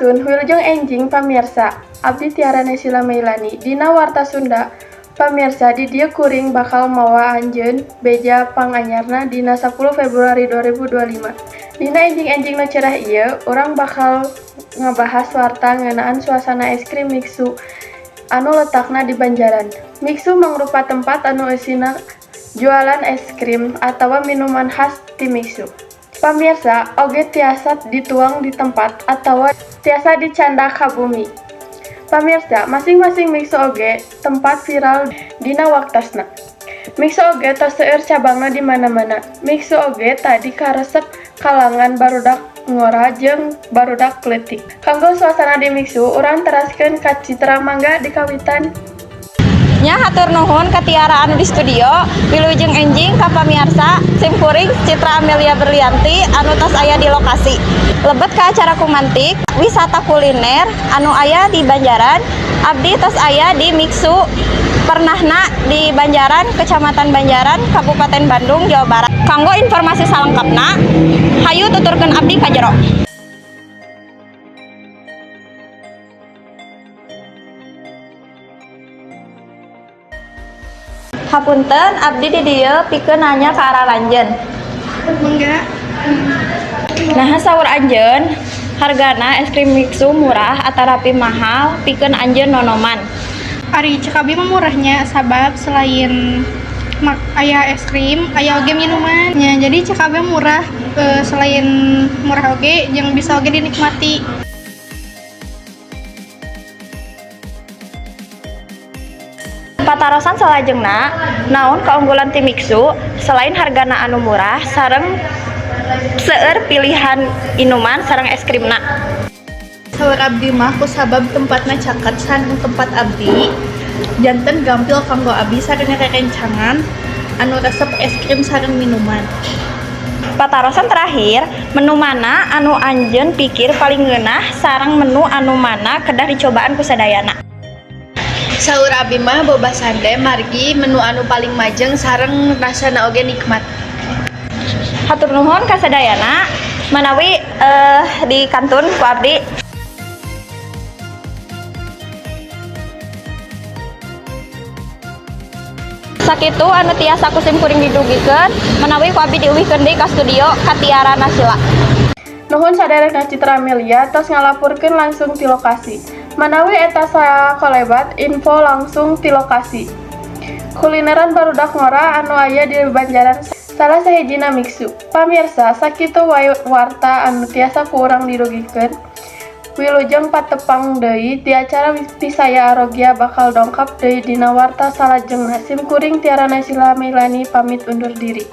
Sampurasun wilujeng enjing pamirsa. Abdi Tiara Naysila Meilani dina warta Sunda. Pamirsa di dieu kuring bakal mawa anjeun beja panganyarna dina 10 Februari 2025. Dina enjing-enjing nu cerah ieu, urang bakal ngebahas warta ngeunaan suasana es krim Mixu anu letakna di Banjaran. Mixu mangrupa tempat anu eusina jualan es krim atawa minuman khas ti Mixu. Pamirsa, oge tiasa dituang di tempat atawa tiasa dicanda ka bumi. Pamirsa, masing-masing Mixu oge tempat viral dina waktasna. Mixu oge tos seueur cabangna di mana-mana. Mixu oge tadi karesep kalangan barudak ngora jeung barudak kleutik. Kanggo suasana di Mixu, urang teraskeun ka Citra Mangga di Kawitan. Nya hatur nuhun ka Tiara anu di studio, wilujeng enjing ka pamirsa, simkuring Citra Amelia Berlianti anu tos aya di lokasi. Lebet ka acara kumantik, wisata kuliner anu aya di Banjaran, abdi tos aya di Mixu pernahna di Banjaran, Kecamatan Banjaran, Kabupaten Bandung, Jawa Barat. Kanggo informasi salengkapna, hayu tuturkeun abdi ka jero. Hapunten, abdi di dieu pikeun nanya ke arah lanjeun. Enggak. Nah, saur anjeun, hargana es krim Mixu murah atarapi mahal pikeun anjeun nonoman. Ari cek abi mah murahnya sabab selain aya es krim, aya oge minuman. Ya, jadi cek abi murah, selain murah oge jeung bisa oge dinikmati. Patarosan salajengna, naon keunggulan ti Mixu selain hargana anu murah sareng seueur pilihan inuman sareng es krimna. Saur abdi mah kusabab tempatna caket sareng tempat abdi janten gampil kanggo abdi sareng kekencangan anu resep es krim sareng minuman. Patarosan terakhir, menu mana anu anjeun pikir paling ngeunah sareng menu anu mana kedah dicobaan ku sadayana. Saur abdi mah boba sande margi menu anu paling majeng sareng rasana oge nikmat. Hatur nuhun ka sadayana manawi di kantun ku abdi. Sakitu anu tiasa ku simkuring didugikeun menawi ku abdi diuwihkeun deui ka studio ka Tiara Naysila. Nuhun saderek Citra Amelia tos ngalapurkeun langsung ti lokasi. Manawi eta sakolebat info langsung ti lokasi. Kulineran barudak ngora anu aya di Banjaran salah sahijina Mixu. Pamirsa, sakitu wae warta anu tiasa ku urang dirugikeun. Wilujeng patepang deui di acara Pisaya Arogia bakal dongkap deui dina warta salajengna. Simkuring Tiara Naysila Meilani pamit undur diri.